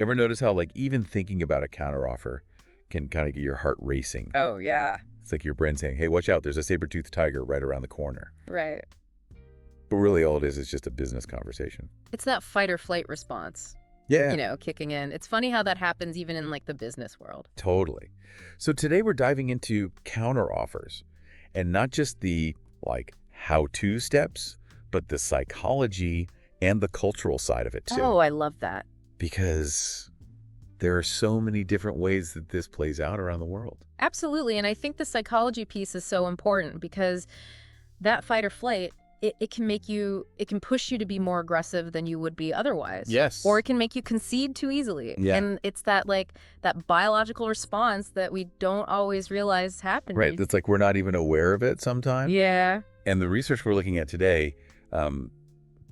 Ever notice how, like, even thinking about a counteroffer can kind of get your heart racing? Oh, yeah. It's like your brain saying, hey, watch out, there's a saber-toothed tiger right around the corner. Right. But really all it is just a business conversation. It's that fight or flight response, Yeah, kicking in. It's funny how that happens even in like the business world. totally. So today we're diving into counteroffers, and not just the, like, how-to steps, but the psychology and the cultural side of it too. Oh, I love that. Because there are so many different ways that this plays out around the world. Absolutely. And I think the psychology piece is so important because that fight or flight, it can push you to be more aggressive than you would be otherwise. Yes. Or it can make you concede too easily. Yeah. And it's that that biological response that we don't always realize happening. Right. It's like we're not even aware of it sometimes. Yeah. And the research we're looking at today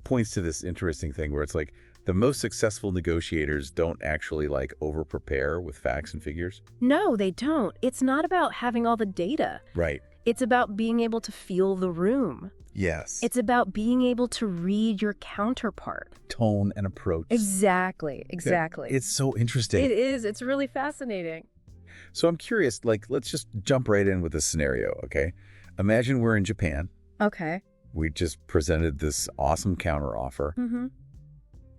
points to this interesting thing where it's like the most successful negotiators don't actually like over-prepare with facts and figures. No, they don't. It's not about having all the data. Right. It's about being able to feel the room. Yes. It's about being able to read your counterpart. Tone and approach. Exactly. It's so interesting. It is. It's really fascinating. So I'm curious, like, let's just jump right in with this scenario, okay? Imagine we're in Japan. Okay. We just presented this awesome counteroffer, Mm-hmm.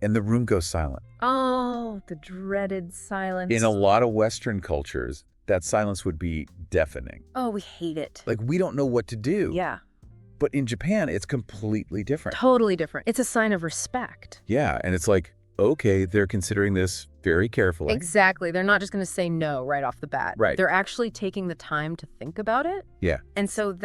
and the room goes silent. Oh, the dreaded silence. In a lot of Western cultures, that silence would be deafening. Oh, we hate it. Like, we don't know what to do. Yeah. But in Japan, it's completely different. Totally different. It's a sign of respect. Yeah, and it's like, okay, they're considering this very carefully. Exactly. They're not just going to say no right off the bat. Right. They're actually taking the time to think about it. Yeah. And so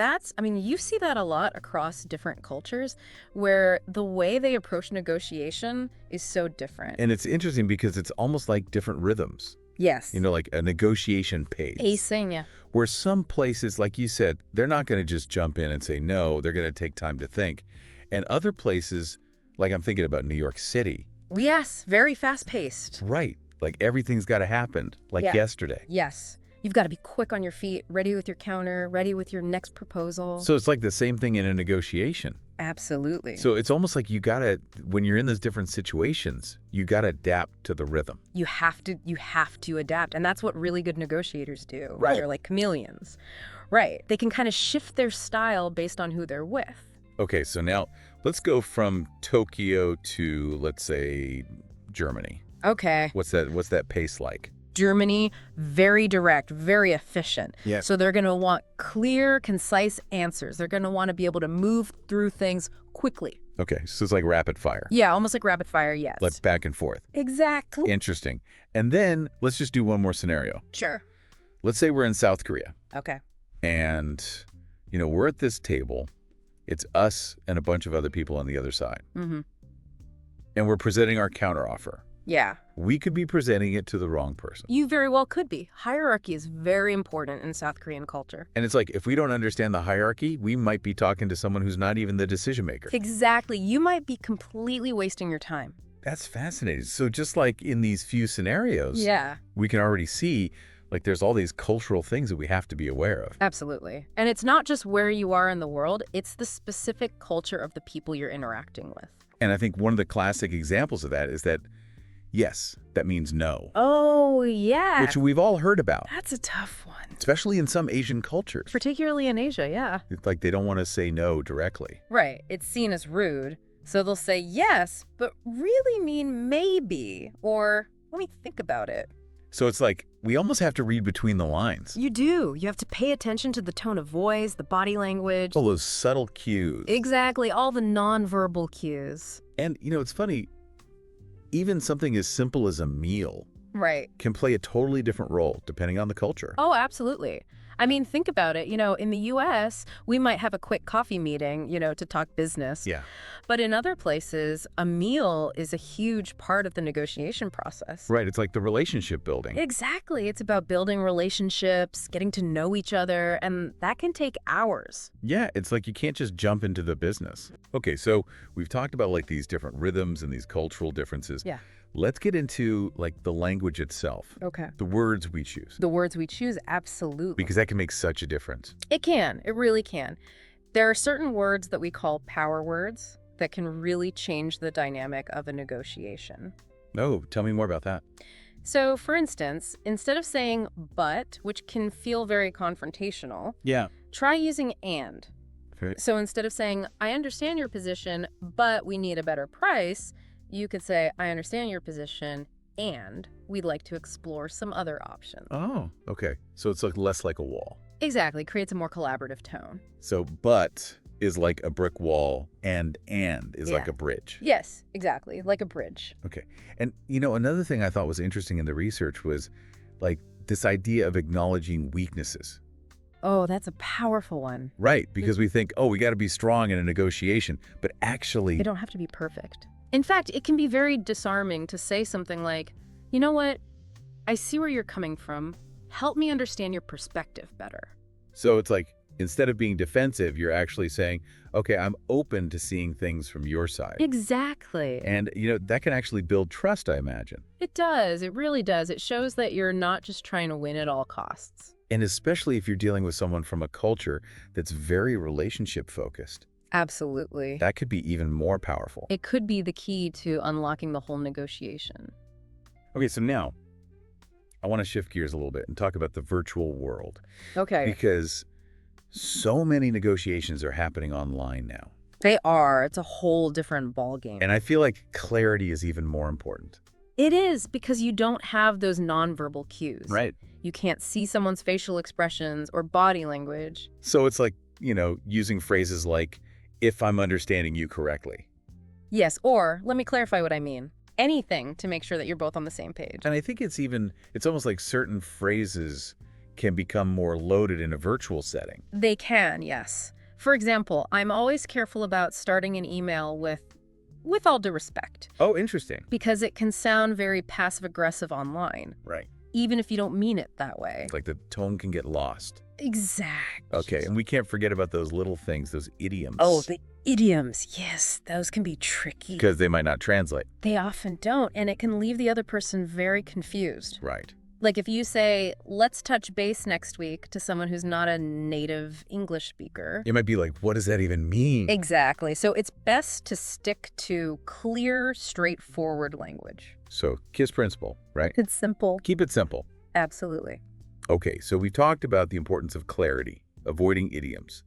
you see that a lot across different cultures where the way they approach negotiation is so different. And it's interesting because it's almost like different rhythms. Yes. Like a negotiation pace. Pacing, yeah. Where some places, like you said, they're not going to just jump in and say no. They're going to take time to think. And other places, like I'm thinking about New York City. Yes, very fast-paced. Right. Like everything's got to happen, like Yeah. yesterday. Yes. You've got to be quick on your feet, ready with your counter, ready with your next proposal. So it's like the same thing in a negotiation. Absolutely. So it's almost like you got to, when you're in those different situations, you got to adapt to the rhythm. You have to adapt. And that's what really good negotiators do. Right. They're like chameleons. Right. They can kind of shift their style based on who they're with. Okay, so now let's go from Tokyo to, let's say, Germany. Okay. What's that pace like? Germany, very direct, very efficient. Yeah. So they're going to want clear, concise answers. They're going to want to be able to move through things quickly. Okay, so it's like rapid fire. Yeah, almost like rapid fire, yes. Like back and forth. Exactly. Interesting. And then let's just do one more scenario. Sure. Let's say we're in South Korea Okay. and, we're at this table. It's us and a bunch of other people on the other side. Mm-hmm. And we're presenting our counteroffer. Yeah. We could be presenting it to the wrong person. You very well could be. Hierarchy is very important in South Korean culture. And it's like, if we don't understand the hierarchy, we might be talking to someone who's not even the decision maker. Exactly. You might be completely wasting your time. That's fascinating. So just like in these few scenarios, Yeah, we can already see, like, there's all these cultural things that we have to be aware of. absolutely. And it's not just where you are in the world, it's the specific culture of the people you're interacting with. And I think one of the classic examples of that is that, yes, that means no, Oh, yeah. which we've all heard about, That's a tough one. especially in some Asian cultures. Particularly in Asia, yeah. It's like they don't want to say no directly. Right. It's seen as rude. So they'll say yes, but really mean maybe, or let me think about it. So it's like we almost have to read between the lines. You do. You have to pay attention to the tone of voice, the body language. All those subtle cues. Exactly. All the nonverbal cues. And, it's funny, even something as simple as a meal Right. can play a totally different role depending on the culture. Oh, absolutely. I mean, think about it. In the U.S., we might have a quick coffee meeting, to talk business. Yeah. But in other places, a meal is a huge part of the negotiation process. Right. It's like the relationship building. Exactly. It's about building relationships, getting to know each other, and that can take hours. Yeah. It's like you can't just jump into the business. Okay. So we've talked about like these different rhythms and these cultural differences. Yeah. Let's get into like the language itself, Okay. the words we choose, The words we choose, absolutely. because that can make such a difference. It can. It really can. There are certain words that we call power words that can really change the dynamic of a negotiation. No, tell me more about that. So, for instance, instead of saying but, which can feel very confrontational, Yeah. try using and. Very- So instead of saying, I understand your position, but we need a better price, you could say, I understand your position, and we'd like to explore some other options. Oh, okay. So it's like less like a wall. Exactly, creates a more collaborative tone. So but is like a brick wall and is like Yeah. a bridge. Yes, exactly, like a bridge. Okay. And, another thing I thought was interesting in the research was like this idea of acknowledging weaknesses. Oh, that's a powerful one. Right. Because we think, oh, we got to be strong in a negotiation. But actually, They don't have to be perfect. In fact, it can be very disarming to say something like, you know what? I see where you're coming from. Help me understand your perspective better. so it's like instead of being defensive, you're actually saying, okay, I'm open to seeing things from your side. Exactly. And, that can actually build trust, I imagine. It does. It really does. It shows that you're not just trying to win at all costs. And especially if you're dealing with someone from a culture that's very relationship focused, Absolutely. that could be even more powerful. It could be the key to unlocking the whole negotiation. Okay, so now I want to shift gears a little bit and talk about the virtual world Okay. because so many negotiations are happening online now. They are. It's a whole different ballgame. And I feel like clarity is even more important. It is, because you don't have those nonverbal cues. Right. You can't see someone's facial expressions or body language. So it's like, using phrases like, if I'm understanding you correctly. Yes, or let me clarify what I mean. Anything to make sure that you're both on the same page. And I think it's almost like certain phrases can become more loaded in a virtual setting. They can, yes. For example, I'm always careful about starting an email with all due respect, Oh, interesting. because it can sound very passive-aggressive online, Right. even if you don't mean it that way. Like the tone can get lost. Exact. Okay, and we can't forget about those little things, those idioms. Oh, the idioms. Yes, those can be tricky. Because they might not translate. They often don't, and it can leave the other person very confused. Right. Like if you say, let's touch base next week to someone who's not a native English speaker. It might be like, what does that even mean? Exactly. So it's best to stick to clear, straightforward language. So, KISS principle, right? It's simple. Keep it simple. Absolutely. Okay, so we talked about the importance of clarity, avoiding idioms.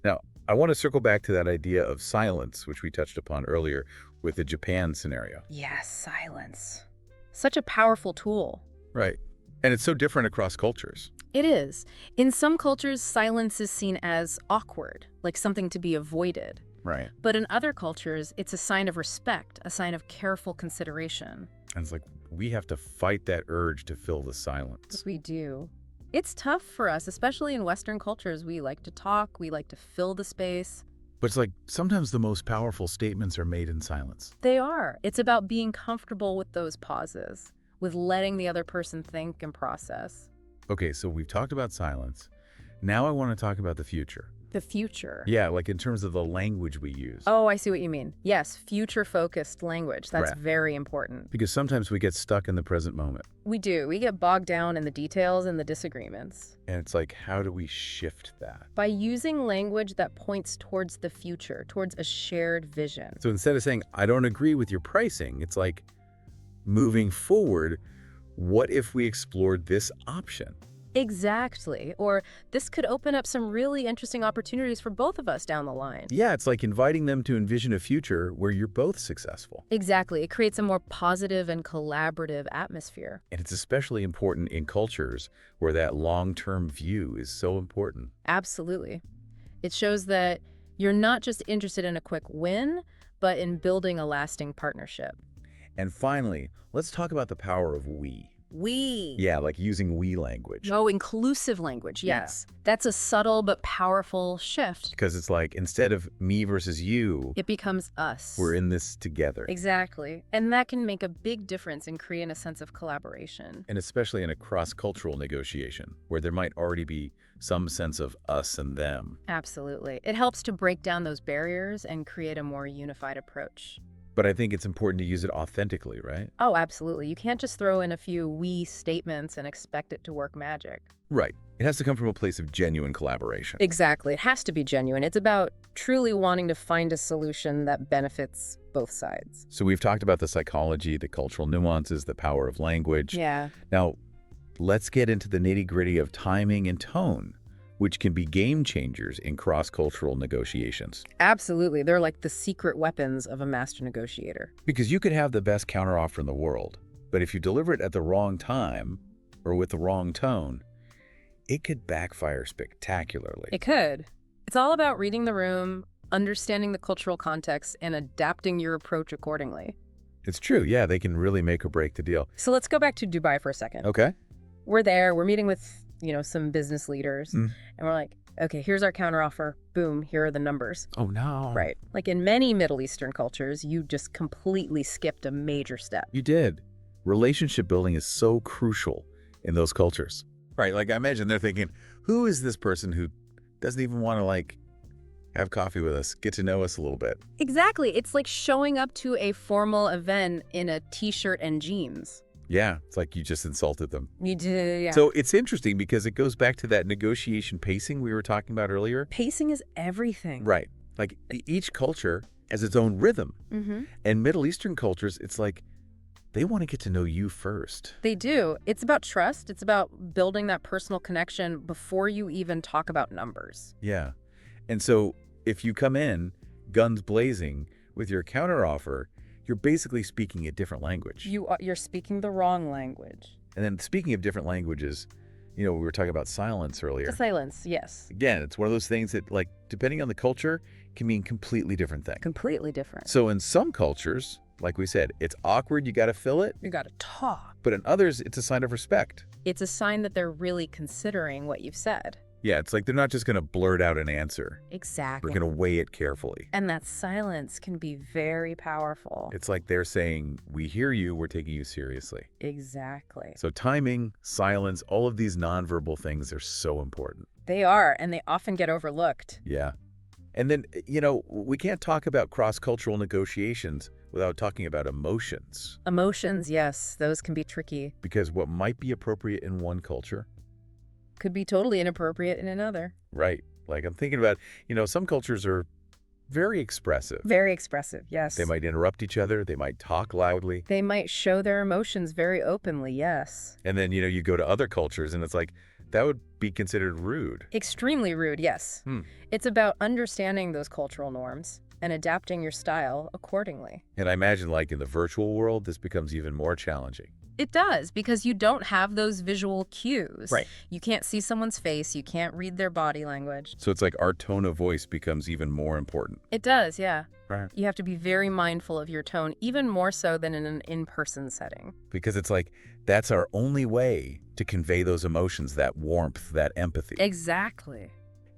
Now, I want to circle back to that idea of silence, which we touched upon earlier with the Japan scenario. Yes, silence. Such a powerful tool. Right. And it's so different across cultures. It is. In some cultures, silence is seen as awkward, like something to be avoided. Right. But in other cultures, it's a sign of respect, a sign of careful consideration. And it's like, we have to fight that urge to fill the silence. We do. It's tough for us, especially in Western cultures. We like to talk, we like to fill the space. But it's like, sometimes the most powerful statements are made in silence. They are. It's about being comfortable with those pauses, with letting the other person think and process. Okay, so we've talked about silence. Now I want to talk about the future. The future. Yeah, like in terms of the language we use. Oh, I see what you mean. Yes, future-focused language. That's Right. very important. Because sometimes we get stuck in the present moment. We do. We get bogged down in the details and the disagreements. And it's like, how do we shift that? By using language that points towards the future, towards a shared vision. So instead of saying, I don't agree with your pricing, it's like, moving forward, what if we explored this option? Exactly. Or this could open up some really interesting opportunities for both of us down the line. Yeah, it's like inviting them to envision a future where you're both successful. Exactly. It creates a more positive and collaborative atmosphere. And it's especially important in cultures where that long-term view is so important. Absolutely. It shows that you're not just interested in a quick win, but in building a lasting partnership. And finally, let's talk about the power of we. We. Yeah, like using we language. Oh, inclusive language, Yeah. yes. That's a subtle but powerful shift. Because it's like, instead of me versus you, It becomes us. we're in this together. Exactly. And that can make a big difference in creating a sense of collaboration. And especially in a cross-cultural negotiation, where there might already be some sense of us and them. Absolutely. It helps to break down those barriers and create a more unified approach. But I think it's important to use it authentically, right? Oh, absolutely. You can't just throw in a few we statements and expect it to work magic. Right. It has to come from a place of genuine collaboration. Exactly. It has to be genuine. It's about truly wanting to find a solution that benefits both sides. So we've talked about the psychology, the cultural nuances, the power of language. Yeah. Now, let's get into the nitty-gritty of timing and tone, which can be game changers in cross-cultural negotiations. Absolutely. They're like the secret weapons of a master negotiator. Because you could have the best counteroffer in the world, but if you deliver it at the wrong time or with the wrong tone, it could backfire spectacularly. It could. It's all about reading the room, understanding the cultural context, and adapting your approach accordingly. It's true. Yeah, they can really make or break the deal. So let's go back to Dubai for a second. Okay. We're there. We're meeting with, some business leaders. And we're like, okay, here's our counteroffer. Boom, here are the numbers. Oh, no. Right. Like in many Middle Eastern cultures, you just completely skipped a major step. You did. Relationship building is so crucial in those cultures. Right. Like I imagine they're thinking, who is this person who doesn't even want to have coffee with us, get to know us a little bit? Exactly. It's like showing up to a formal event in a t-shirt and jeans. Yeah. It's like you just insulted them. You did, yeah. So it's interesting because it goes back to that negotiation pacing we were talking about earlier. Pacing is everything. Right. Like each culture has its own rhythm. And Middle Eastern cultures, it's like they want to get to know you first. They do. It's about trust. It's about building that personal connection before you even talk about numbers. Yeah. And so if you come in guns blazing with your counteroffer, you're basically speaking a different language. You're speaking the wrong language. And then speaking of different languages, we were talking about silence earlier. The silence, yes. Again, it's one of those things that, depending on the culture, can mean completely different things. Completely different. So in some cultures, like we said, it's awkward, you got to fill it. You got to talk. But in others, it's a sign of respect. It's a sign that they're really considering what you've said. Yeah, it's like they're not just going to blurt out an answer. Exactly. We're going to weigh it carefully. And that silence can be very powerful. It's like they're saying, we hear you, we're taking you seriously. Exactly. So timing, silence, all of these nonverbal things are so important. They are, and they often get overlooked. Yeah. And then, we can't talk about cross-cultural negotiations without talking about emotions. Emotions, yes, those can be tricky. Because what might be appropriate in one culture could be totally inappropriate in another. Right. Like I'm thinking about, some cultures are very expressive. Very expressive, yes. They might interrupt each other. They might talk loudly. They might show their emotions very openly, yes. And then, you go to other cultures and it's like, that would be considered rude. Extremely rude, yes. It's about understanding those cultural norms and adapting your style accordingly. And I imagine in the virtual world, this becomes even more challenging. It does, because you don't have those visual cues. Right. You can't see someone's face. You can't read their body language. So it's like our tone of voice becomes even more important. It does, yeah. Right. You have to be very mindful of your tone, even more so than in an in-person setting. Because it's like, that's our only way to convey those emotions, that warmth, that empathy. Exactly.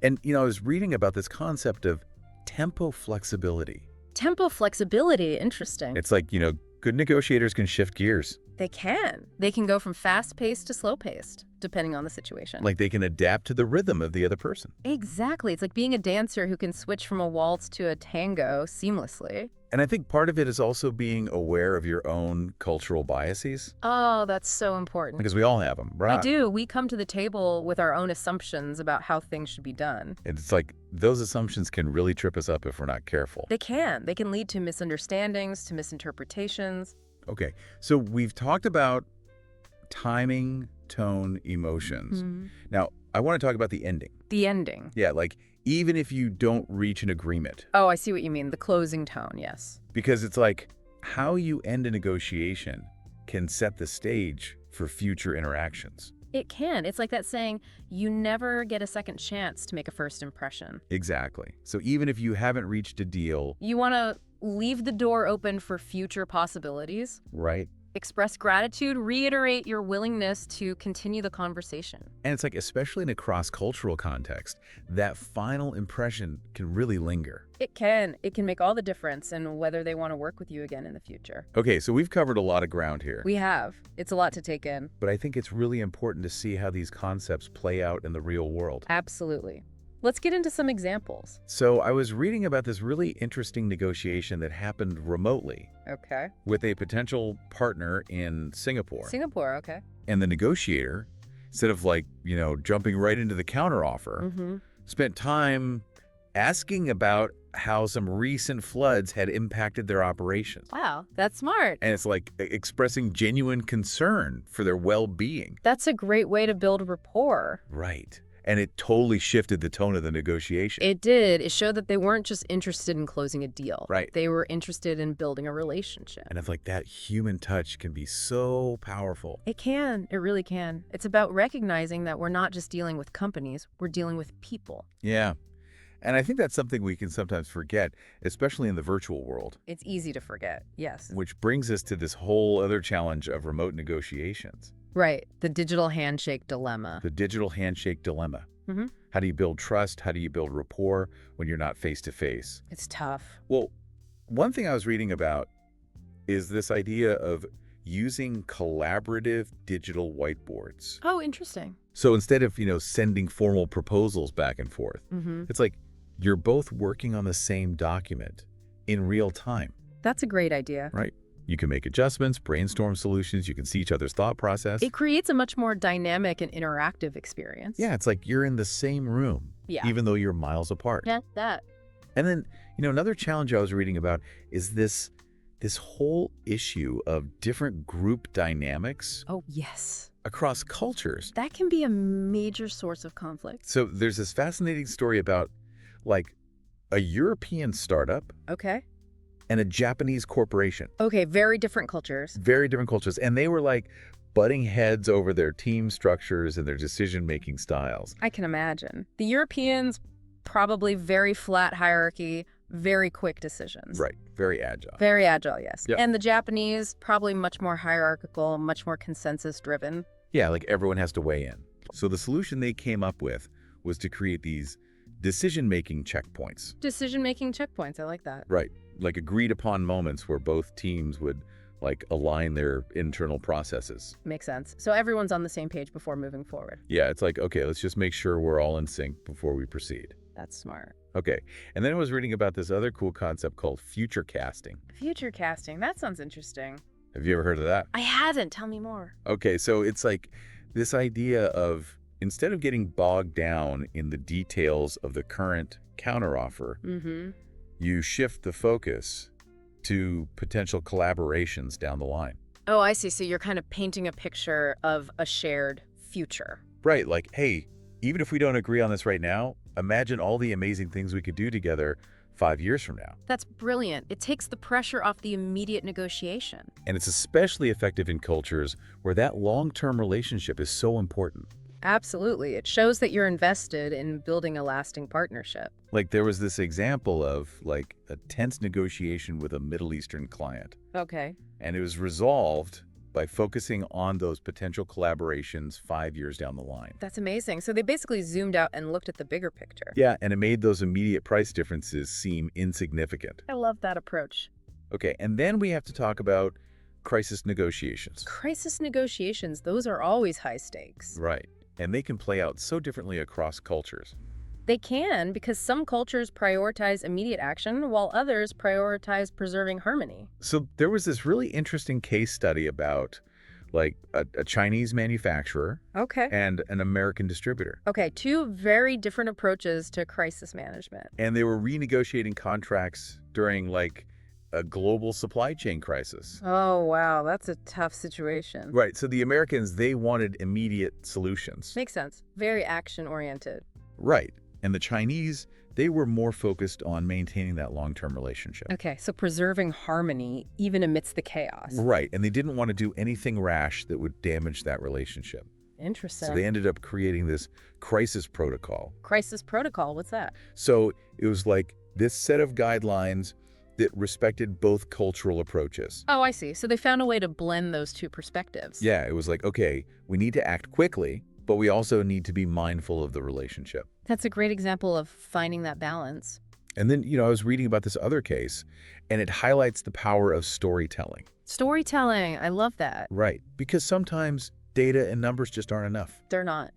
And, I was reading about this concept of tempo flexibility. Tempo flexibility, interesting. It's like, good negotiators can shift gears. They can. They can go from fast-paced to slow-paced, depending on the situation. Like they can adapt to the rhythm of the other person. Exactly. It's like being a dancer who can switch from a waltz to a tango seamlessly. And I think part of it is also being aware of your own cultural biases. Oh, that's so important. Because we all have them, right? We do. We come to the table with our own assumptions about how things should be done. And it's like those assumptions can really trip us up if we're not careful. They can. They can lead to misunderstandings, to misinterpretations. Okay, so we've talked about timing, tone, emotions. Now, I want to talk about the ending. The ending. Yeah, even if you don't reach an agreement. Oh, I see what you mean. The closing tone, yes. Because it's like how you end a negotiation can set the stage for future interactions. It can. It's like that saying, you never get a second chance to make a first impression. Exactly. So even if you haven't reached a deal, you want to leave the door open for future possibilities. Right. Express gratitude, reiterate your willingness to continue the conversation. And it's like, especially in a cross-cultural context, that final impression can really linger. It can. It can make all the difference in whether they want to work with you again in the future. Okay, so we've covered a lot of ground here. We have. It's a lot to take in. But I think it's really important to see how these concepts play out in the real world. Absolutely. Let's get into some examples. So I was reading about this really interesting negotiation that happened remotely. Okay. With a potential partner in Singapore. Singapore, okay. And the negotiator, instead of jumping right into the counteroffer, spent time asking about how some recent floods had impacted their operations. Wow, that's smart. And it's like expressing genuine concern for their well-being. That's a great way to build rapport. Right. And it totally shifted the tone of the negotiation. It did. It showed that they weren't just interested in closing a deal. Right. They were interested in building a relationship. And it's like that human touch can be so powerful. It can. It really can. It's about recognizing that we're not just dealing with companies, we're dealing with people. Yeah. And I think that's something we can sometimes forget, especially in the virtual world. It's easy to forget, yes. Which brings us to this whole other challenge of remote negotiations. Right. The digital handshake dilemma. The digital handshake dilemma. Mm-hmm. How do you build trust? How do you build rapport when you're not face-to-face? It's tough. Well, one thing I was reading about is this idea of using collaborative digital whiteboards. Oh, interesting. So instead of, sending formal proposals back and forth, Mm-hmm. it's like you're both working on the same document in real time, That's a great idea. right? You can make adjustments, brainstorm solutions, you can see each other's thought process. It creates a much more dynamic and interactive experience. Yeah, it's like you're in the same room, Yeah. even though you're miles apart. Yeah, that. And then, another challenge I was reading about is this whole issue of different group dynamics Oh, yes. across cultures. That can be a major source of conflict. So there's this fascinating story about like a European startup Okay. and a Japanese corporation. Okay, very different cultures. Very different cultures. And they were like butting heads over their team structures and their decision-making styles. I can imagine. The Europeans, probably very flat hierarchy, very quick decisions. Right. Very agile. Very agile, yes. Yep. And the Japanese, probably much more hierarchical, much more consensus-driven. Yeah, like everyone has to weigh in. So the solution they came up with was to create these decision-making checkpoints. Decision-making checkpoints, I like that. Right. Like agreed upon moments where both teams would like align their internal processes. Makes sense. So everyone's on the same page before moving forward. Yeah, it's like, okay, let's just make sure we're all in sync before we proceed. That's smart. Okay. And then I was reading about this other cool concept called future casting. Future casting, that sounds interesting. Have you ever heard of that? I hadn't. Tell me more. Okay, so it's like this idea of instead of getting bogged down in the details of the current counteroffer, Mm-hmm. you shift the focus to potential collaborations down the line. Oh, I see. So you're kind of painting a picture of a shared future. Right, like, hey, even if we don't agree on this right now, imagine all the amazing things we could do together 5 years from now. That's brilliant. It takes the pressure off the immediate negotiation. And it's especially effective in cultures where that long-term relationship is so important. Absolutely. It shows that you're invested in building a lasting partnership. Like there was this example of like a tense negotiation with a Middle Eastern client. Okay. And it was resolved by focusing on those potential collaborations 5 years down the line. That's amazing. So they basically zoomed out and looked at the bigger picture. Yeah, and it made those immediate price differences seem insignificant. I love that approach. Okay, and then we have to talk about crisis negotiations. Crisis negotiations, those are always high stakes. Right. And they can play out so differently across cultures. They can, because some cultures prioritize immediate action while others prioritize preserving harmony. So there was this really interesting case study about like a Chinese manufacturer Okay. and an American distributor. Okay, two very different approaches to crisis management. And they were renegotiating contracts during like a global supply chain crisis. Oh, wow, that's a tough situation. Right. So the Americans, they wanted immediate solutions. Makes sense. Very action-oriented. Right. And the Chinese, they were more focused on maintaining that long-term relationship. Okay, so preserving harmony even amidst the chaos. Right. And they didn't want to do anything rash that would damage that relationship. Interesting. So they ended up creating this crisis protocol. Crisis protocol, what's that? So it was like this set of guidelines that respected both cultural approaches. Oh, I see. So they found a way to blend those two perspectives. Yeah, it was like, okay, we need to act quickly, but we also need to be mindful of the relationship. That's a great example of finding that balance. And then, I was reading about this other case, and it highlights the power of storytelling. Storytelling, I love that. Right. Because sometimes data and numbers just aren't enough. They're not.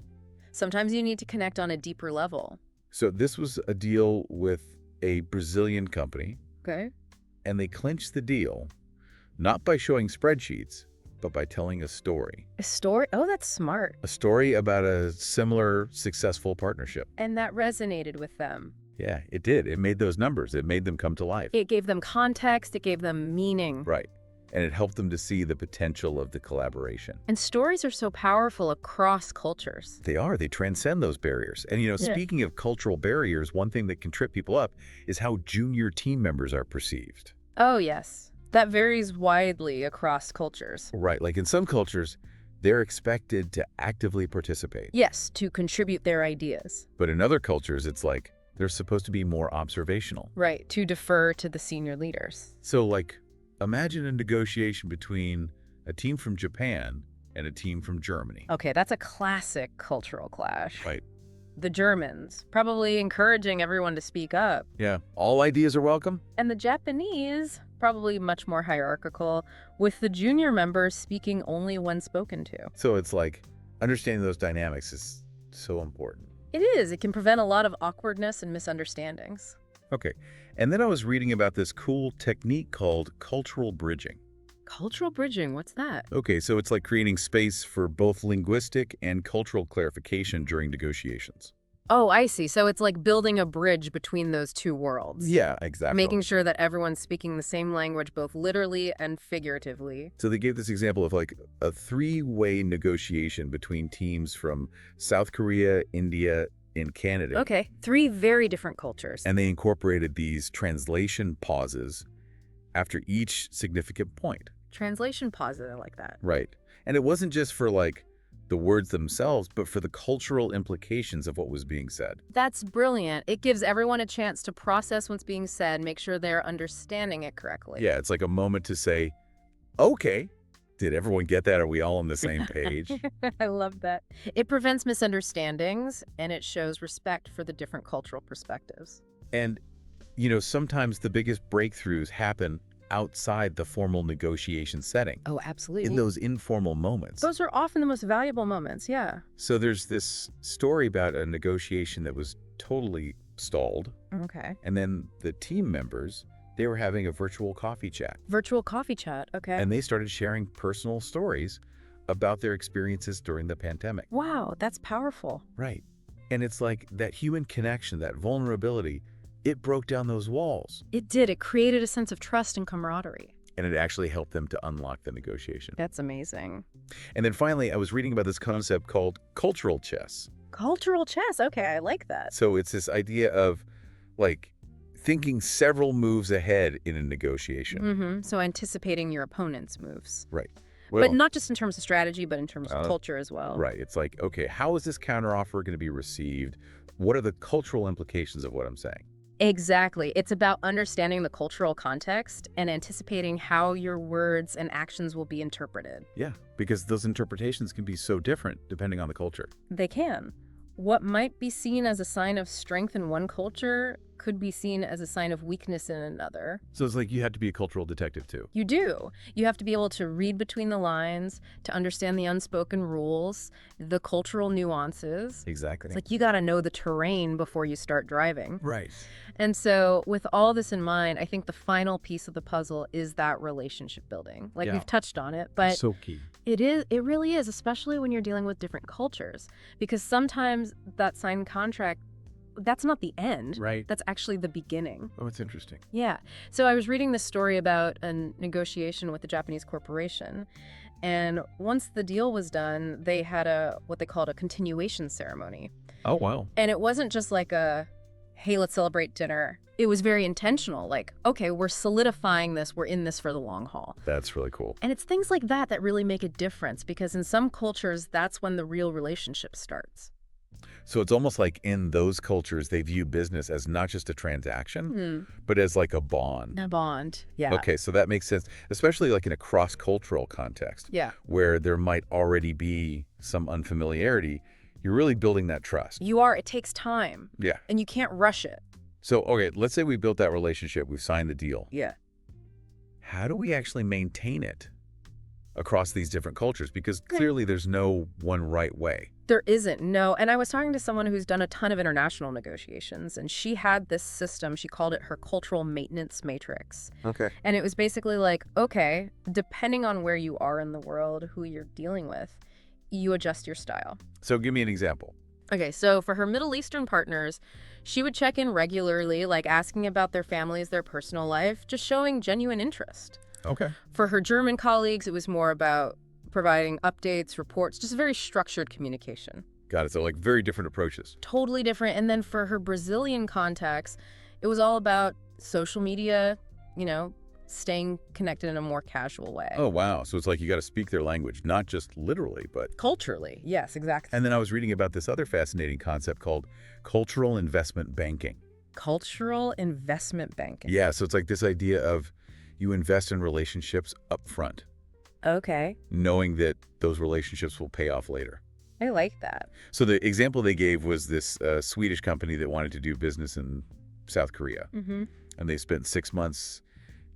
Sometimes you need to connect on a deeper level. So this was a deal with a Brazilian company, Okay. and they clinched the deal not by showing spreadsheets, but by telling a story. A story? Oh, that's smart. A story about a similar successful partnership. And that resonated with them. Yeah, it did. It made those numbers. It made them come to life. It gave them context. It gave them meaning. Right. And it helped them to see the potential of the collaboration. And stories are so powerful across cultures. They are. They transcend those barriers. And, Yeah. speaking of cultural barriers, one thing that can trip people up is how junior team members are perceived. Oh, yes. That varies widely across cultures. Right. Like in some cultures, they're expected to actively participate. Yes, to contribute their ideas. But in other cultures, it's like they're supposed to be more observational. Right, to defer to the senior leaders. So, like, imagine a negotiation between a team from Japan and a team from Germany. Okay, that's a classic cultural clash. Right. The Germans, probably encouraging everyone to speak up. Yeah. All ideas are welcome? And the Japanese, probably much more hierarchical, with the junior members speaking only when spoken to. So it's like understanding those dynamics is so important. It is. It can prevent a lot of awkwardness and misunderstandings. Okay. And then I was reading about this cool technique called cultural bridging. Cultural bridging, what's that? Okay, so it's like creating space for both linguistic and cultural clarification during negotiations. Oh, I see. So it's like building a bridge between those two worlds. Yeah, exactly. Making sure that everyone's speaking the same language, both literally and figuratively. So they gave this example of like a three-way negotiation between teams from South Korea, India, and Canada. Okay, 3 very different cultures. And they incorporated these translation pauses after each significant point. Translation pause, I like that. Right. And it wasn't just for like the words themselves, but for the cultural implications of what was being said. That's brilliant. It gives everyone a chance to process what's being said, make sure they're understanding it correctly. Yeah, it's like a moment to say, okay, did everyone get that? Are we all on the same page? I love that. It prevents misunderstandings, and it shows respect for the different cultural perspectives. And, sometimes the biggest breakthroughs happen outside the formal negotiation setting, Oh, absolutely. in those informal moments. Those are often the most valuable moments, yeah. So there's this story about a negotiation that was totally stalled, Okay. and then the team members, they were having a virtual coffee chat, Virtual coffee chat, okay. and they started sharing personal stories about their experiences during the pandemic. Wow, that's powerful. Right. And it's like that human connection, that vulnerability, it broke down those walls, It did. It created a sense of trust and camaraderie. and it actually helped them to unlock the negotiation. That's amazing. And then finally, I was reading about this concept called cultural chess. Cultural chess, okay, I like that. So it's this idea of like thinking several moves ahead in a negotiation. So anticipating your opponent's moves. Right. But not just in terms of strategy, but in terms of culture as well. Right. It's like, okay, how is this counteroffer going to be received? What are the cultural implications of what I'm saying? Exactly. It's about understanding the cultural context and anticipating how your words and actions will be interpreted. Yeah, because those interpretations can be so different depending on the culture. They can. What might be seen as a sign of strength in one culture could be seen as a sign of weakness in another. So it's like you have to be a cultural detective too. You do. You have to be able to read between the lines, to understand the unspoken rules, the cultural nuances. Exactly. It's like you got to know the terrain before you start driving. Right. And so with all this in mind, I think the final piece of the puzzle is that relationship building. Like Yeah. we've touched on it, but So key. it really is, especially when you're dealing with different cultures, because sometimes that signed contract, that's not the end. Right. That's actually the beginning. Oh, it's interesting. Yeah. So I was reading this story about a negotiation with a Japanese corporation. And once the deal was done, they had what they called a continuation ceremony. Oh, wow. And it wasn't just like hey, let's celebrate dinner. It was very intentional. Like, okay, we're solidifying this. We're in this for the long haul. That's really cool. And it's things like that that really make a difference, because in some cultures, that's when the real relationship starts. So it's almost like in those cultures, they view business as not just a transaction, but as like a bond. A bond. Yeah. Okay, so that makes sense, especially like in a cross-cultural context Yeah. where there might already be some unfamiliarity. You're really building that trust. You are. It takes time. Yeah. And you can't rush it. So, okay, let's say we built that relationship. We've signed the deal. Yeah. How do we actually maintain it across these different cultures? Because clearly there's no one right way. There isn't, no. And I was talking to someone who's done a ton of international negotiations, and she had this system. She called it her cultural maintenance matrix. Okay. And it was basically like, okay, depending on where you are in the world, who you're dealing with, you adjust your style. So give me an example. Okay, so for her Middle Eastern partners, she would check in regularly, like asking about their families, their personal life, just showing genuine interest. Okay. For her German colleagues, it was more about providing updates, reports, just very structured communication. Got it. So like very different approaches. Totally different. And then for her Brazilian contacts, it was all about social media, staying connected in a more casual way. Oh, wow. So it's like you got to speak their language, not just literally, but Culturally. Yes, exactly. And then I was reading about this other fascinating concept called cultural investment banking. Cultural investment banking. Yeah, so it's like this idea of you invest in relationships up front, Okay. knowing that those relationships will pay off later. I like that. So the example they gave was this Swedish company that wanted to do business in South Korea. Mm-hmm. And they spent 6 months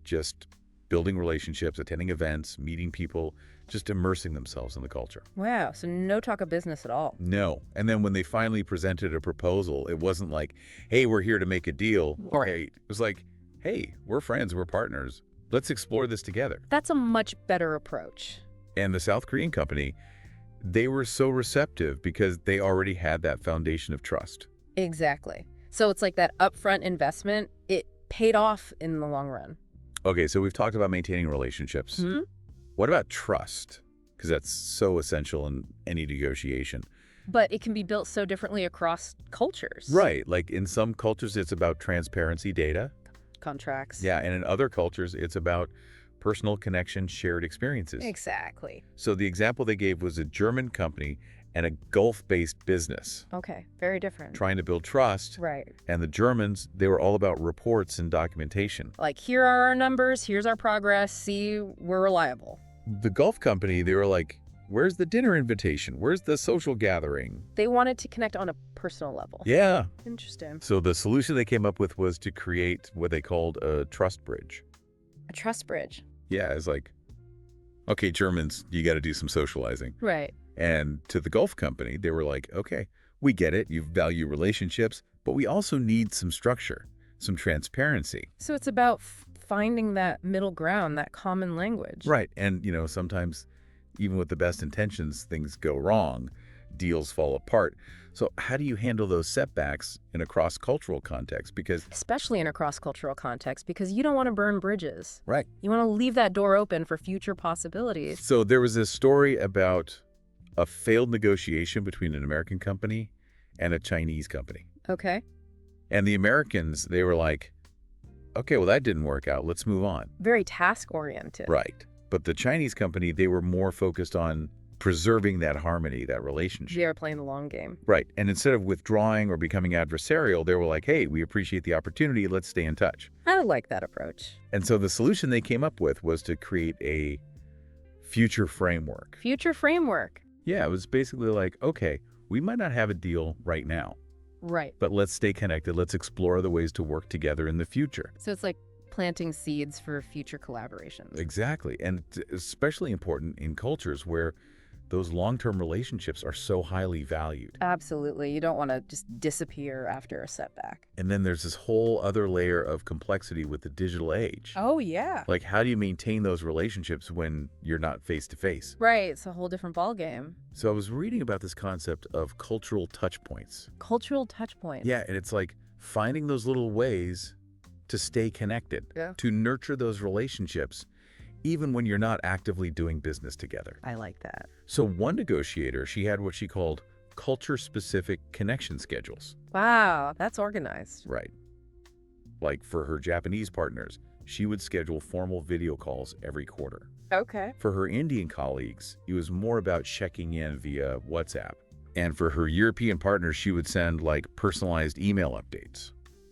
just building relationships, attending events, meeting people, just immersing themselves in the culture. Wow. So no talk of business at all. No. And then when they finally presented a proposal, it wasn't like, hey, we're here to make a deal. Right. Hey, it was like, hey, we're friends, we're partners. Let's explore this together. That's a much better approach. And the South Korean company, they were so receptive because they already had that foundation of trust. Exactly. So it's like that upfront investment, it paid off in the long run. Okay, so we've talked about maintaining relationships. Mm-hmm. What about trust? Because that's so essential in any negotiation. But it can be built so differently across cultures. Right. Like in some cultures, it's about transparency data. Contracts. Yeah. And in other cultures, it's about personal connection, shared experiences. Exactly. So the example they gave was a German company and a Gulf-based business Okay. Very different. trying to build trust. Right. And the Germans, they were all about reports and documentation. Like, here are our numbers, here's our progress, see, we're reliable. The Gulf company, they were like, where's the dinner invitation? Where's the social gathering? They wanted to connect on a personal level. Yeah. Interesting. So the solution they came up with was to create what they called a trust bridge. A trust bridge. Yeah, it's like, okay, Germans, you got to do some socializing. Right. And to the Gulf company, they were like, okay, we get it. You value relationships, but we also need some structure, some transparency. So it's about finding that middle ground, that common language. Right. And, sometimes even with the best intentions, things go wrong, deals fall apart. So how do you handle those setbacks in a cross-cultural context? Because Especially in a cross-cultural context, because you don't want to burn bridges. right. You want to leave that door open for future possibilities. So there was this story about a failed negotiation between an American company and a Chinese company. Okay. And the Americans, they were like, okay, well, that didn't work out. Let's move on. Very task-oriented. Right. But the Chinese company, they were more focused on preserving that harmony, that relationship. They are playing the long game. Right. And instead of withdrawing or becoming adversarial, they were like, hey, we appreciate the opportunity. Let's stay in touch. I like that approach. And so the solution they came up with was to create a future framework. Future framework. Yeah, it was basically like, okay, we might not have a deal right now, Right. but let's stay connected. Let's explore the ways to work together in the future. So it's like planting seeds for future collaborations. Exactly. And it's especially important in cultures where those long-term relationships are so highly valued. Absolutely. You don't want to just disappear after a setback. And then there's this whole other layer of complexity with the digital age. Oh, yeah. Like, how do you maintain those relationships when you're not face-to-face? Right. It's a whole different ballgame. So I was reading about this concept of cultural touch points. Cultural touch points. Yeah, and it's like finding those little ways to stay connected, to nurture those relationships, even when you're not actively doing business together. I like that. So one negotiator, she had what she called culture-specific connection schedules. Wow. That's organized. Right. Like for her Japanese partners, she would schedule formal video calls every quarter. Okay. For her Indian colleagues, it was more about checking in via WhatsApp. And for her European partners, she would send like personalized email updates.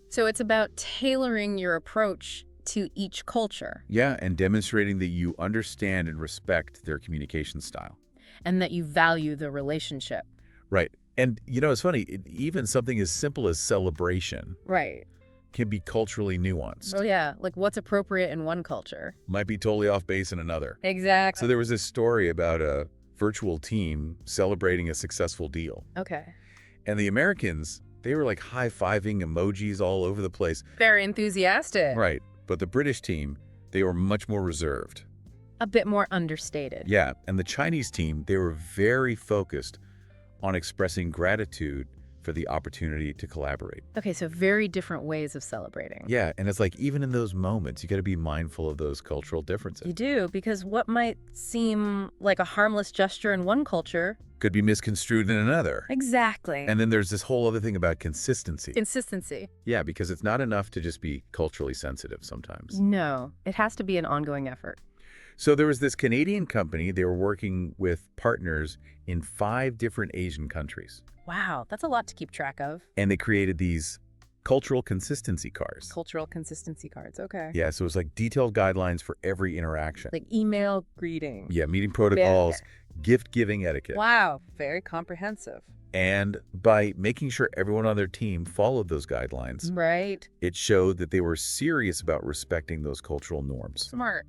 So it's about tailoring your approach to each culture. Yeah, and demonstrating that you understand and respect their communication style. And that you value the relationship. Right. And, it's funny, even something as simple as celebration Right. can be culturally nuanced. Oh, yeah. Like what's appropriate in one culture. Might be totally off base in another. Exactly. So there was this story about a virtual team celebrating a successful deal. Okay. And the Americans, they were like high-fiving emojis all over the place. Very enthusiastic. Right. But the British team, they were much more reserved. A bit more understated. Yeah. And the Chinese team, they were very focused on expressing gratitude for the opportunity to collaborate. Okay, so very different ways of celebrating. Yeah, and it's like even in those moments, you got to be mindful of those cultural differences. You do, because what might seem like a harmless gesture in one culture Could be misconstrued in another. Exactly. And then there's this whole other thing about consistency. Consistency. Yeah, because it's not enough to just be culturally sensitive sometimes. No, it has to be an ongoing effort. So there was this Canadian company, they were working with partners in 5 different Asian countries. Wow, that's a lot to keep track of. And they created these cultural consistency cards. Cultural consistency cards, okay. Yeah, so it was like detailed guidelines for every interaction. Like email greeting. Yeah, meeting protocols, gift-giving etiquette. Wow, very comprehensive. And by making sure everyone on their team followed those guidelines, Right. it showed that they were serious about respecting those cultural norms. Smart.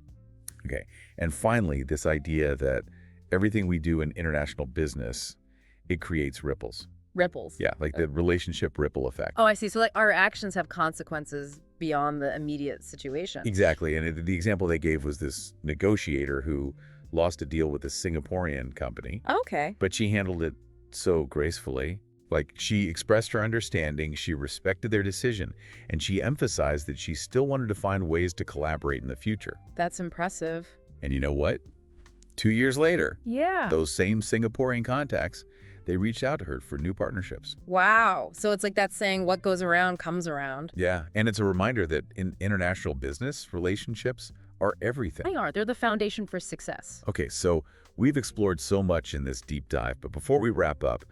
Okay. And finally, this idea that everything we do in international business, it creates ripples. Ripples. Yeah, like the relationship ripple effect. Oh, I see. So like our actions have consequences beyond the immediate situation. Exactly. And the example they gave was this negotiator who lost a deal with a Singaporean company, Okay. but she handled it so gracefully. Like, she expressed her understanding, she respected their decision, and she emphasized that she still wanted to find ways to collaborate in the future. That's impressive. And you know what? 2 years later, Yeah. those same Singaporean contacts, they reached out to her for new partnerships. Wow. So it's like that saying, what goes around comes around. Yeah, and it's a reminder that in international business, relationships are everything. They are. They're the foundation for success. Okay, so we've explored so much in this deep dive, but before we wrap up,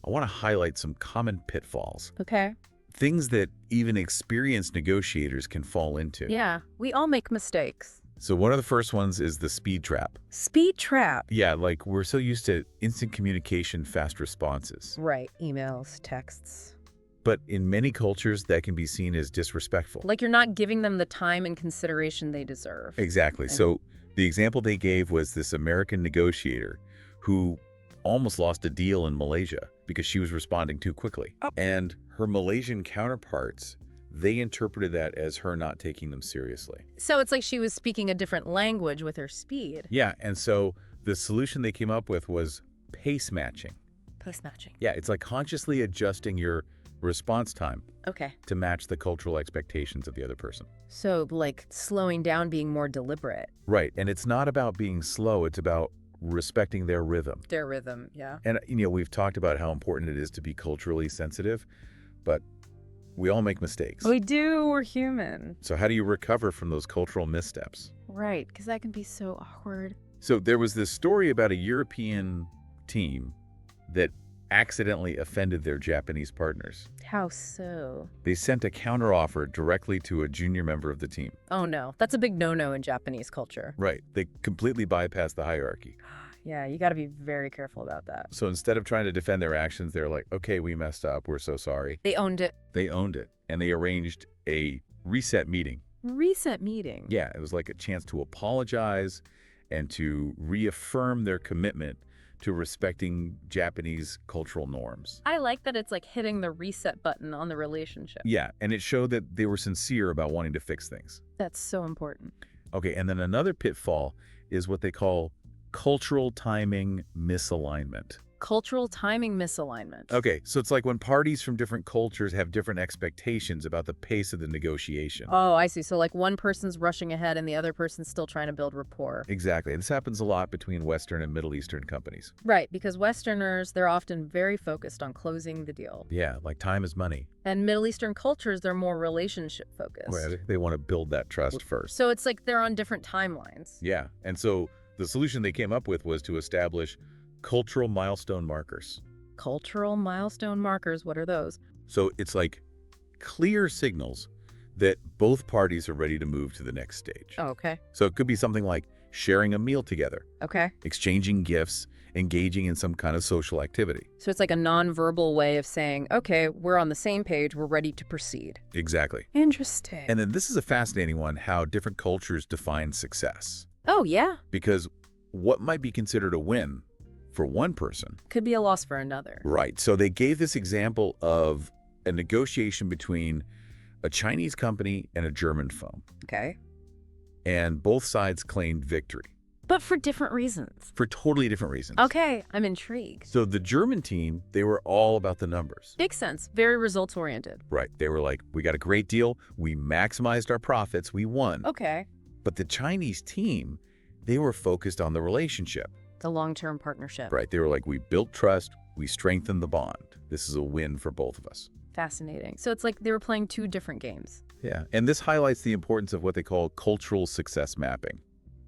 I want to highlight some common pitfalls, Okay. things that even experienced negotiators can fall into. Yeah. We all make mistakes. So one of the first ones is the speed trap. Speed trap. Yeah, like we're so used to instant communication, fast responses. Right. Emails, texts. But in many cultures, that can be seen as disrespectful. Like you're not giving them the time and consideration they deserve. Exactly. So the example they gave was this American negotiator who almost lost a deal in Malaysia because she was responding too quickly. Oh. And her Malaysian counterparts, they interpreted that as her not taking them seriously. So it's like she was speaking a different language with her speed. Yeah, and so the solution they came up with was pace matching. Post matching. Yeah, it's like consciously adjusting your response time Okay. to match the cultural expectations of the other person. So like slowing down, being more deliberate. Right, and it's not about being slow, it's about respecting their rhythm. Their rhythm, yeah. And, you know, we've talked about how important it is to be culturally sensitive, but we all make mistakes. We do. We're human. So how do you recover from those cultural missteps? Right, because that can be so awkward. So there was this story about a European team that accidentally offended their Japanese partners. How so? They sent a counteroffer directly to a junior member of the team. Oh no, that's a big no-no in Japanese culture. Right. They completely bypassed the hierarchy. Yeah, you got to be very careful about that. So instead of trying to defend their actions, they're like, okay, we messed up. We're so sorry. They owned it. They owned it. And they arranged a reset meeting. Reset meeting. Yeah, it was like a chance to apologize and to reaffirm their commitment to respecting Japanese cultural norms. I like that it's like hitting the reset button on the relationship. Yeah, and it showed that they were sincere about wanting to fix things. That's so important. Okay, and then another pitfall is what they call cultural timing misalignment. Cultural timing misalignment. Okay, so it's like when parties from different cultures have different expectations about the pace of the negotiation. Oh, I see. So like one person's rushing ahead and the other person's still trying to build rapport. Exactly. This happens a lot between Western and Middle Eastern companies. Right, because Westerners, they're often very focused on closing the deal. Yeah, like time is money. And Middle Eastern cultures, they're more relationship focused. Right, they want to build that trust first. So it's like they're on different timelines. Yeah, and so the solution they came up with was to establish cultural milestone markers. Cultural milestone markers, what are those? So it's like clear signals that both parties are ready to move to the next stage. Oh, okay. So it could be something like sharing a meal together, Okay. exchanging gifts, engaging in some kind of social activity. So it's like a nonverbal way of saying, okay, we're on the same page, we're ready to proceed. Exactly. Interesting. And then this is a fascinating one, how different cultures define success. Oh, yeah. Because what might be considered a win for one person. Could be a loss for another. Right. So they gave this example of a negotiation between a Chinese company and a German firm. Okay. And both sides claimed victory. But for different reasons. for totally different reasons. Okay, I'm intrigued. So the German team, they were all about the numbers. Makes sense. Very results-oriented. Right. They were like, we got a great deal. We maximized our profits. We won. Okay. But the Chinese team, they were focused on the relationship. The long-term partnership. Right. They were like, we built trust. We strengthened the bond. This is a win for both of us. Fascinating. So it's like they were playing two different games. Yeah. And this highlights the importance of what they call cultural success mapping.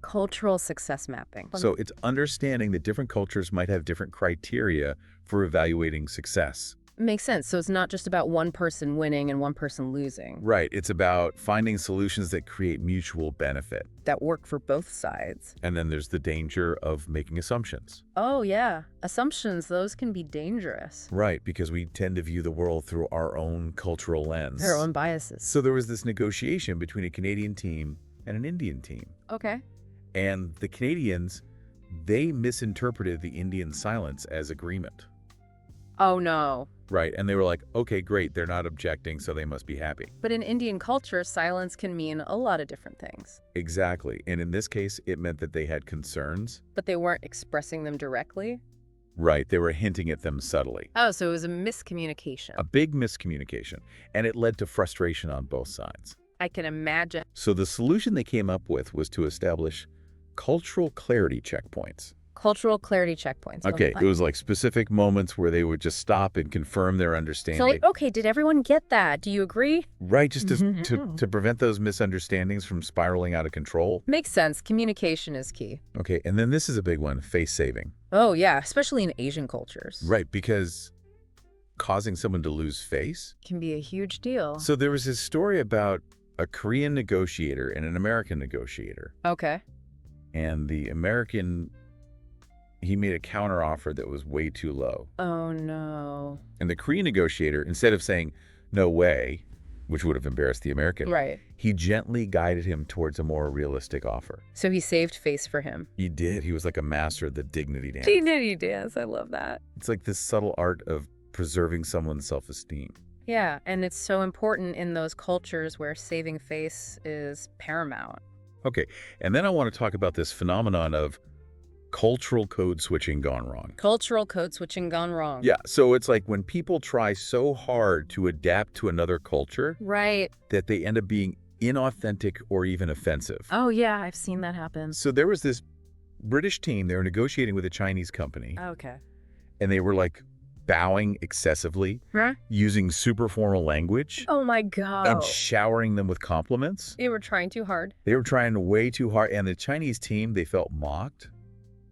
Cultural success mapping. So it's understanding that different cultures might have different criteria for evaluating success. Makes sense. So it's not just about one person winning and one person losing. Right. It's about finding solutions that create mutual benefit. That work for both sides. And then there's the danger of making assumptions. Oh, yeah. Assumptions, those can be dangerous. Right, because we tend to view the world through our own cultural lens. Their own biases. So there was this negotiation between a Canadian team and an Indian team. Okay. And the Canadians, they misinterpreted the Indian silence as agreement. Oh, no. Right, and they were like, okay, great, they're not objecting, so they must be happy. But in Indian culture, silence can mean a lot of different things. Exactly, and in this case, it meant that they had concerns. But they weren't expressing them directly? Right, they were hinting at them subtly. Oh, so it was a miscommunication. A big miscommunication, and it led to frustration on both sides. I can imagine. So the solution they came up with was to establish cultural clarity checkpoints. Cultural clarity checkpoints. Okay, it was like specific moments where they would just stop and confirm their understanding. So like, okay, did everyone get that? Do you agree? Right, just to prevent those misunderstandings from spiraling out of control. Makes sense. Communication is key. Okay, and then this is a big one, face saving. Oh, yeah, especially in Asian cultures. Right, because causing someone to lose face. Can be a huge deal. So there was this story about a Korean negotiator and an American negotiator. Okay. And the American, he made a counteroffer that was way too low. Oh, no. And the Korean negotiator, instead of saying, no way, which would have embarrassed the American, Right. he gently guided him towards a more realistic offer. So he saved face for him. He did. He was like a master of the dignity dance. Dignity dance. I love that. It's like this subtle art of preserving someone's self-esteem. Yeah, and it's so important in those cultures where saving face is paramount. Okay, and then I want to talk about this phenomenon of cultural code switching gone wrong. Cultural code switching gone wrong. Yeah, so it's like when people try so hard to adapt to another culture Right. that they end up being inauthentic or even offensive. Oh, yeah, I've seen that happen. So there was this British team, they were negotiating with a Chinese company, Okay. and they were like bowing excessively, Right? using super formal language. Oh, my God. I'm showering them with compliments. They were trying too hard. They were trying way too hard, and the Chinese team, they felt mocked.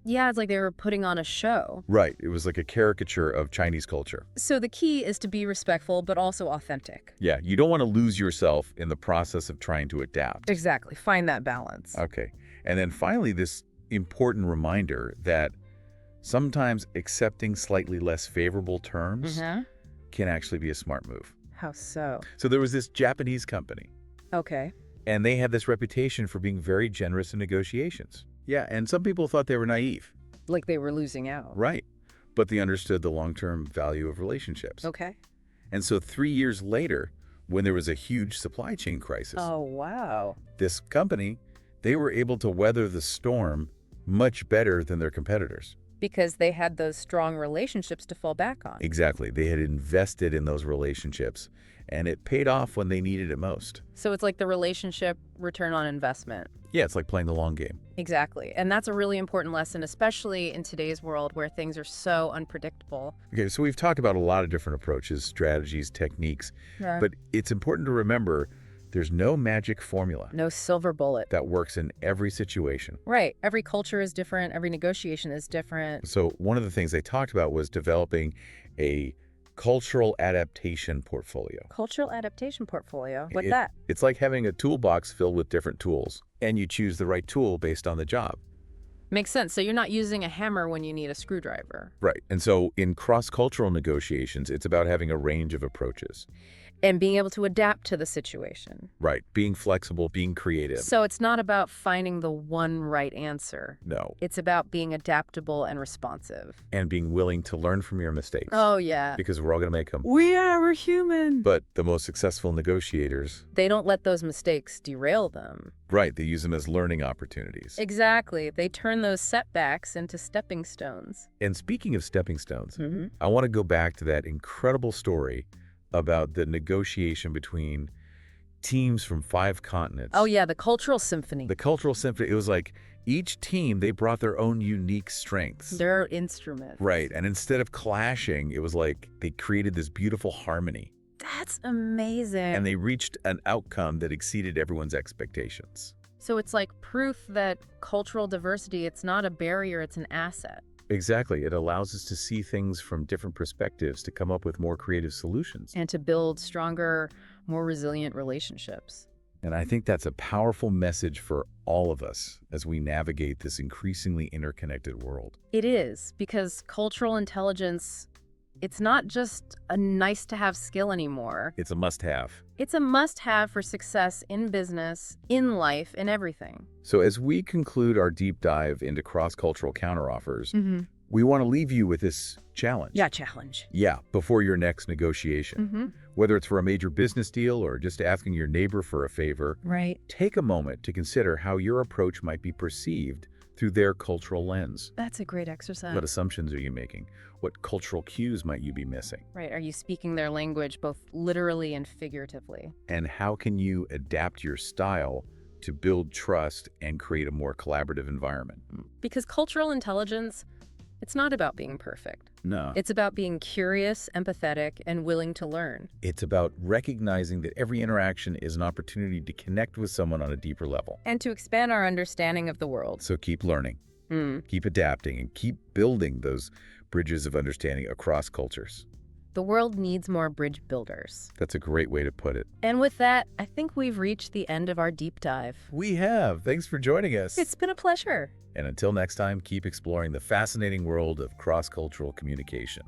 Yeah, it's like they were putting on a show. Right. It was like a caricature of Chinese culture. So the key is to be respectful, but also authentic. Yeah, you don't want to lose yourself in the process of trying to adapt. Exactly. Find that balance. Okay. And then finally, this important reminder that sometimes accepting slightly less favorable terms can actually be a smart move. How so? So there was this Japanese company, Okay. and they had this reputation for being very generous in negotiations. Yeah, and some people thought they were naive. Like they were losing out. Right. But they understood the long-term value of relationships. Okay. And so 3 years later, when there was a huge supply chain crisis, Oh, wow. this company, they were able to weather the storm much better than their competitors. Because they had those strong relationships to fall back on. Exactly. They had invested in those relationships, and it paid off when they needed it most. So it's like the relationship return on investment. Yeah, it's like playing the long game. Exactly. And that's a really important lesson, especially in today's world where things are so unpredictable. Okay, so we've talked about a lot of different approaches, strategies, techniques, Yeah. but it's important to remember there's no magic formula No silver bullet. that works in every situation. Right. Every culture is different. Every negotiation is different. So one of the things they talked about was developing a cultural adaptation portfolio. Cultural adaptation portfolio. What's It- that? It's like having a toolbox filled with different tools, and you choose the right tool based on the job. Makes sense. So you're not using a hammer when you need a screwdriver. Right. And so in cross-cultural negotiations, it's about having a range of approaches. And being able to adapt to the situation. Right. Being flexible, being creative. So it's not about finding the one right answer. No. It's about being adaptable and responsive. And being willing to learn from your mistakes. Oh, yeah. Because we're all going to make them. We're human. But the most successful negotiators... They don't let those mistakes derail them. Right. They use them as learning opportunities. Exactly. They turn those setbacks into stepping stones. And speaking of stepping stones, I want to go back to that incredible story about the negotiation between teams from 5 continents. Oh, yeah, the cultural symphony. The cultural symphony. It was like each team, they brought their own unique strengths. Their instruments. Right. And instead of clashing, it was like they created this beautiful harmony. That's amazing. And they reached an outcome that exceeded everyone's expectations. So it's like proof that cultural diversity, it's not a barrier, it's an asset. Exactly. It allows us to see things from different perspectives, to come up with more creative solutions. And to build stronger, more resilient relationships. And I think that's a powerful message for all of us as we navigate this increasingly interconnected world. It is, because cultural intelligence, it's not just a nice-to-have skill anymore. It's a must-have. It's a must-have for success in business, in life, in everything. So as we conclude our deep dive into cross-cultural counteroffers, we want to leave you with this challenge. Yeah, challenge. Yeah, before your next negotiation. Whether it's for a major business deal or just asking your neighbor for a favor, Right. take a moment to consider how your approach might be perceived through their cultural lens. That's a great exercise. What assumptions are you making? What cultural cues might you be missing? Right. Are you speaking their language both literally and figuratively? And how can you adapt your style to build trust and create a more collaborative environment? Because cultural intelligence, it's not about being perfect. No. It's about being curious, empathetic, and willing to learn. It's about recognizing that every interaction is an opportunity to connect with someone on a deeper level. And to expand our understanding of the world. So keep learning, keep adapting, and keep building those bridges of understanding across cultures. The world needs more bridge builders. That's a great way to put it. And with that, I think we've reached the end of our deep dive. We have. Thanks for joining us. It's been a pleasure. And until next time, keep exploring the fascinating world of cross-cultural communication.